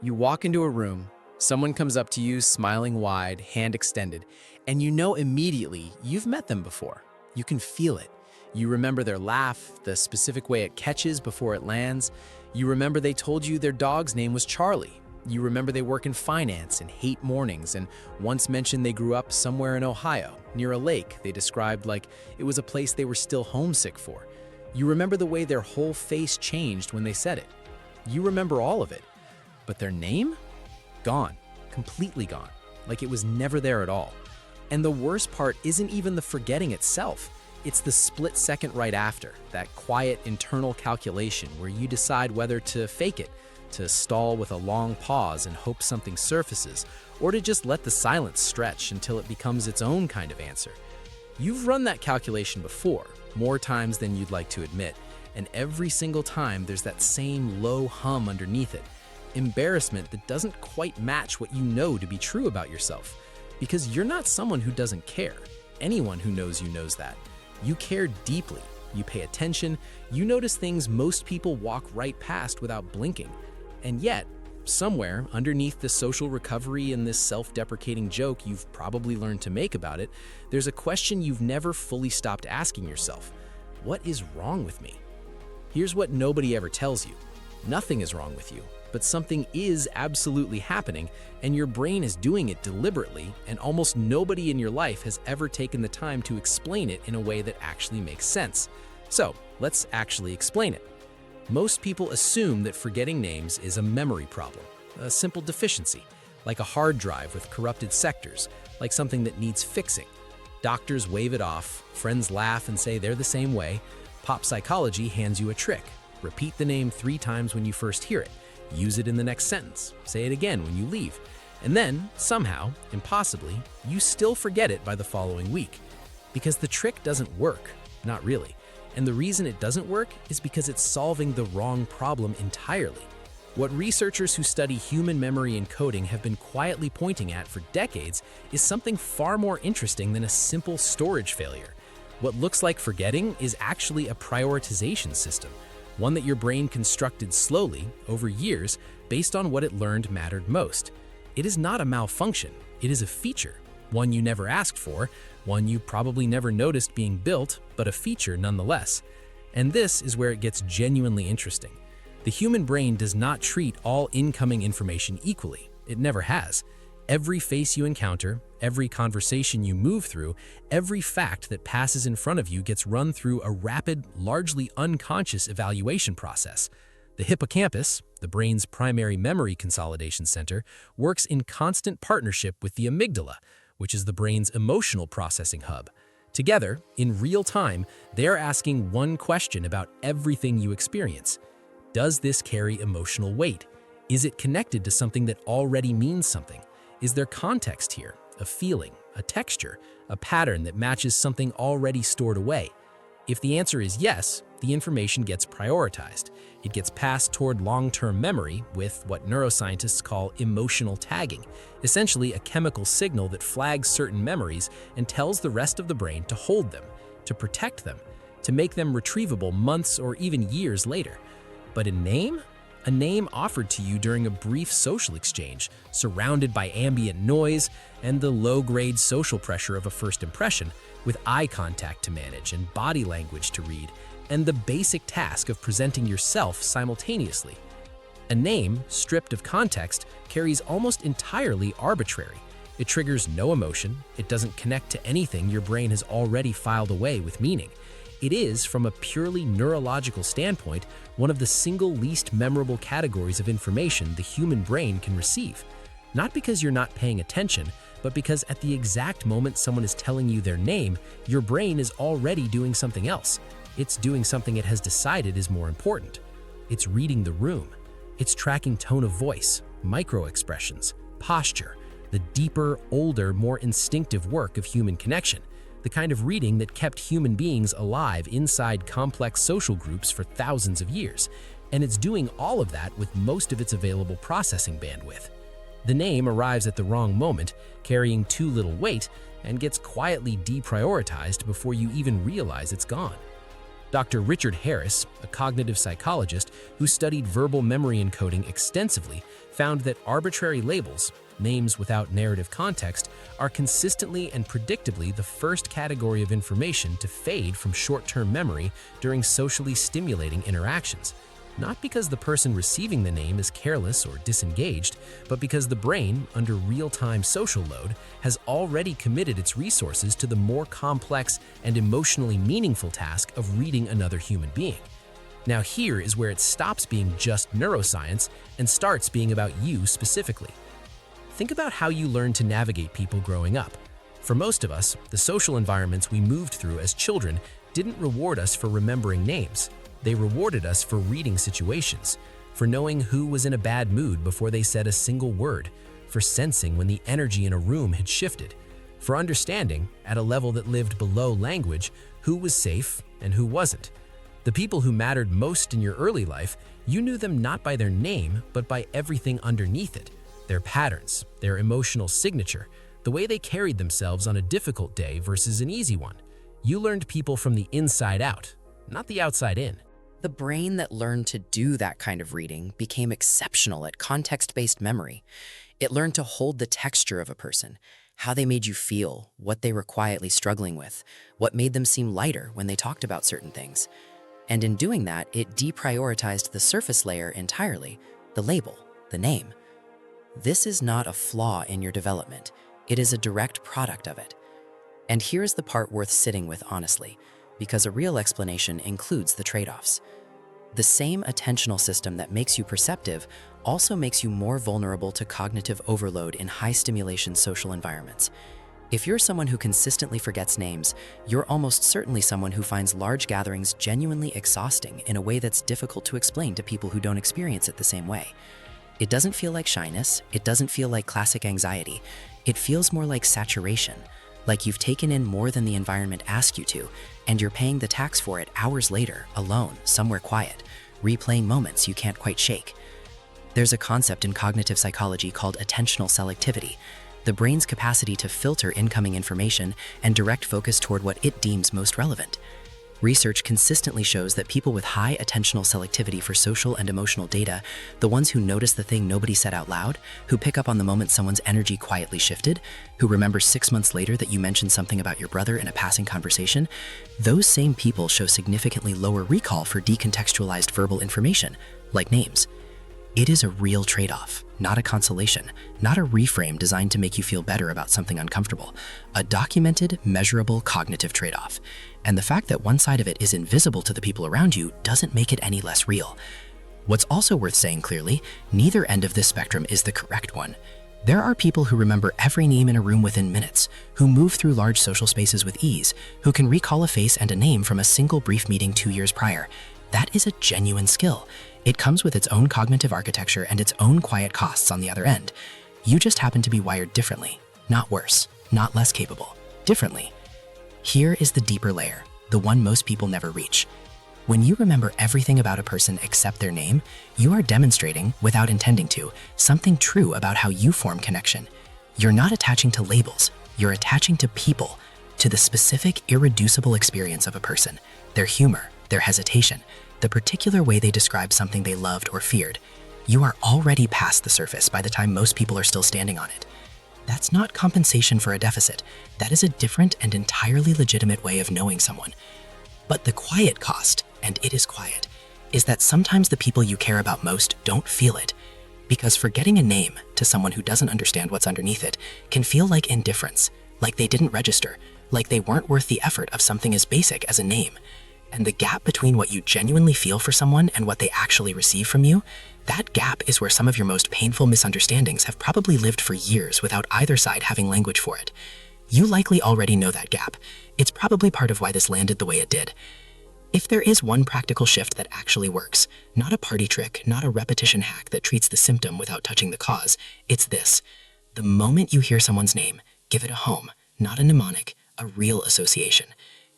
You walk into a room, someone comes up to you smiling wide, hand extended, and you know immediately you've met them before. You can feel it. You remember their laugh, the specific way it catches before it lands. You remember they told you their dog's name was Charlie. You remember they work in finance and hate mornings and once mentioned they grew up somewhere in Ohio, near a lake they described like it was a place they were still homesick for. You remember the way their whole face changed when they said it. You remember all of it. But their name? Gone. Completely gone. Like it was never there at all. And the worst part isn't even the forgetting itself. It's the split second right after, that quiet internal calculation where you decide whether to fake it, to stall with a long pause and hope something surfaces, or to just let the silence stretch until it becomes its own kind of answer. You've run that calculation before, more times than you'd like to admit, and every single time there's that same low hum underneath it. Embarrassment that doesn't quite match what you know to be true about yourself. Because you're not someone who doesn't care. Anyone who knows you knows that. You care deeply. You pay attention. You notice things most people walk right past without blinking. And yet, somewhere underneath the social recovery and this self-deprecating joke you've probably learned to make about it, there's a question you've never fully stopped asking yourself. What is wrong with me? Here's what nobody ever tells you. Nothing is wrong with you, but something is absolutely happening, and your brain is doing it deliberately, and almost nobody in your life has ever taken the time to explain it in a way that actually makes sense. So, let's actually explain it. Most people assume that forgetting names is a memory problem, a simple deficiency, like a hard drive with corrupted sectors, like something that needs fixing. Doctors wave it off, friends laugh and say they're the same way. Pop psychology hands you a trick. Repeat the name 3 times when you first hear it. Use it in the next sentence. Say it again when you leave. And then, somehow, impossibly, you still forget it by the following week. Because the trick doesn't work. Not really. And the reason it doesn't work is because it's solving the wrong problem entirely. What researchers who study human memory encoding have been quietly pointing at for decades is something far more interesting than a simple storage failure. What looks like forgetting is actually a prioritization system, one that your brain constructed slowly, over years, based on what it learned mattered most. It is not a malfunction, it is a feature, one you never asked for, one you probably never noticed being built, but a feature nonetheless. And this is where it gets genuinely interesting. The human brain does not treat all incoming information equally. It never has. Every face you encounter, every conversation you move through, every fact that passes in front of you gets run through a rapid, largely unconscious evaluation process. The hippocampus, the brain's primary memory consolidation center, works in constant partnership with the amygdala, which is the brain's emotional processing hub. Together, in real time, they're asking one question about everything you experience. Does this carry emotional weight? Is it connected to something that already means something? Is there context here, a feeling, a texture, a pattern that matches something already stored away? If the answer is yes, the information gets prioritized. It gets passed toward long-term memory with what neuroscientists call emotional tagging, essentially a chemical signal that flags certain memories and tells the rest of the brain to hold them, to protect them, to make them retrievable months or even years later. But a name? A name offered to you during a brief social exchange, surrounded by ambient noise and the low-grade social pressure of a first impression, with eye contact to manage and body language to read, and the basic task of presenting yourself simultaneously. A name, stripped of context, carries almost entirely arbitrary. It triggers no emotion, it doesn't connect to anything your brain has already filed away with meaning. It is, from a purely neurological standpoint, one of the single least memorable categories of information the human brain can receive. Not because you're not paying attention, but because at the exact moment someone is telling you their name, your brain is already doing something else. It's doing something it has decided is more important. It's reading the room. It's tracking tone of voice, micro-expressions, posture, the deeper, older, more instinctive work of human connection. The kind of reading that kept human beings alive inside complex social groups for thousands of years, and it's doing all of that with most of its available processing bandwidth. The name arrives at the wrong moment, carrying too little weight, and gets quietly deprioritized before you even realize it's gone. Dr. Richard Harris, a cognitive psychologist who studied verbal memory encoding extensively, found that arbitrary labels, names without narrative context, are consistently and predictably the first category of information to fade from short-term memory during socially stimulating interactions. Not because the person receiving the name is careless or disengaged, but because the brain, under real-time social load, has already committed its resources to the more complex and emotionally meaningful task of reading another human being. Now here is where it stops being just neuroscience and starts being about you specifically. Think about how you learned to navigate people growing up. For most of us, the social environments we moved through as children didn't reward us for remembering names. They rewarded us for reading situations, for knowing who was in a bad mood before they said a single word, for sensing when the energy in a room had shifted, for understanding, at a level that lived below language, who was safe and who wasn't. The people who mattered most in your early life, you knew them not by their name, but by everything underneath it, their patterns, their emotional signature, the way they carried themselves on a difficult day versus an easy one. You learned people from the inside out, not the outside in. The brain that learned to do that kind of reading became exceptional at context-based memory. It learned to hold the texture of a person, how they made you feel, what they were quietly struggling with, what made them seem lighter when they talked about certain things. And in doing that, it deprioritized the surface layer entirely, the label, the name. This is not a flaw in your development. It is a direct product of it. And here's the part worth sitting with honestly, because a real explanation includes the trade-offs. The same attentional system that makes you perceptive also makes you more vulnerable to cognitive overload in high-stimulation social environments. If you're someone who consistently forgets names, you're almost certainly someone who finds large gatherings genuinely exhausting in a way that's difficult to explain to people who don't experience it the same way. It doesn't feel like shyness, it doesn't feel like classic anxiety, it feels more like saturation, like you've taken in more than the environment asked you to, and you're paying the tax for it hours later, alone, somewhere quiet, replaying moments you can't quite shake. There's a concept in cognitive psychology called attentional selectivity, the brain's capacity to filter incoming information and direct focus toward what it deems most relevant. Research consistently shows that people with high attentional selectivity for social and emotional data, the ones who notice the thing nobody said out loud, who pick up on the moment someone's energy quietly shifted, who remember 6 months later that you mentioned something about your brother in a passing conversation, those same people show significantly lower recall for decontextualized verbal information, like names. It is a real trade-off, not a consolation, not a reframe designed to make you feel better about something uncomfortable, a documented, measurable cognitive trade-off. And the fact that one side of it is invisible to the people around you doesn't make it any less real. What's also worth saying clearly, neither end of this spectrum is the correct one. There are people who remember every name in a room within minutes, who move through large social spaces with ease, who can recall a face and a name from a single brief meeting 2 years prior. That is a genuine skill. It comes with its own cognitive architecture and its own quiet costs on the other end. You just happen to be wired differently, not worse, not less capable, differently. Here is the deeper layer, the one most people never reach. When you remember everything about a person except their name, you are demonstrating, without intending to, something true about how you form connection. You're not attaching to labels, you're attaching to people, to the specific, irreducible experience of a person, their humor, their hesitation, the particular way they describe something they loved or feared. You are already past the surface by the time most people are still standing on it. That's not compensation for a deficit. That is a different and entirely legitimate way of knowing someone. But the quiet cost, and it is quiet, is that sometimes the people you care about most don't feel it. Because forgetting a name to someone who doesn't understand what's underneath it can feel like indifference, like they didn't register, like they weren't worth the effort of something as basic as a name. And the gap between what you genuinely feel for someone and what they actually receive from you, that gap is where some of your most painful misunderstandings have probably lived for years without either side having language for it. You likely already know that gap. It's probably part of why this landed the way it did. If there is one practical shift that actually works, not a party trick, not a repetition hack that treats the symptom without touching the cause, it's this. The moment you hear someone's name, give it a home, not a mnemonic, a real association.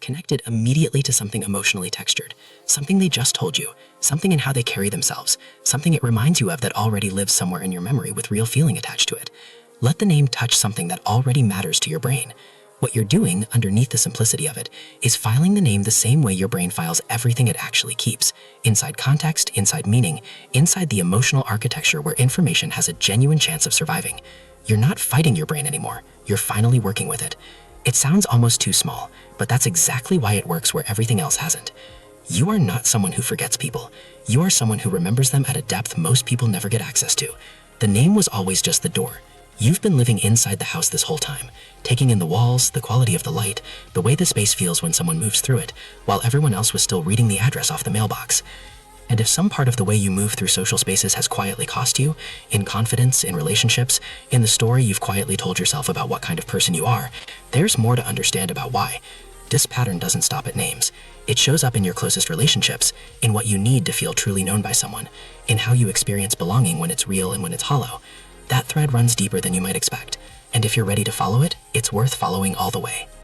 Connect it immediately to something emotionally textured, something they just told you, something in how they carry themselves, something it reminds you of that already lives somewhere in your memory with real feeling attached to it. Let the name touch something that already matters to your brain. What you're doing, underneath the simplicity of it, is filing the name the same way your brain files everything it actually keeps. Inside context, inside meaning, inside the emotional architecture where information has a genuine chance of surviving. You're not fighting your brain anymore. You're finally working with it. It sounds almost too small, but that's exactly why it works where everything else hasn't. You are not someone who forgets people. You are someone who remembers them at a depth most people never get access to. The name was always just the door. You've been living inside the house this whole time, taking in the walls, the quality of the light, the way the space feels when someone moves through it, while everyone else was still reading the address off the mailbox. And if some part of the way you move through social spaces has quietly cost you, in confidence, in relationships, in the story you've quietly told yourself about what kind of person you are, there's more to understand about why. This pattern doesn't stop at names. It shows up in your closest relationships, in what you need to feel truly known by someone, in how you experience belonging when it's real and when it's hollow. That thread runs deeper than you might expect, and if you're ready to follow it, it's worth following all the way.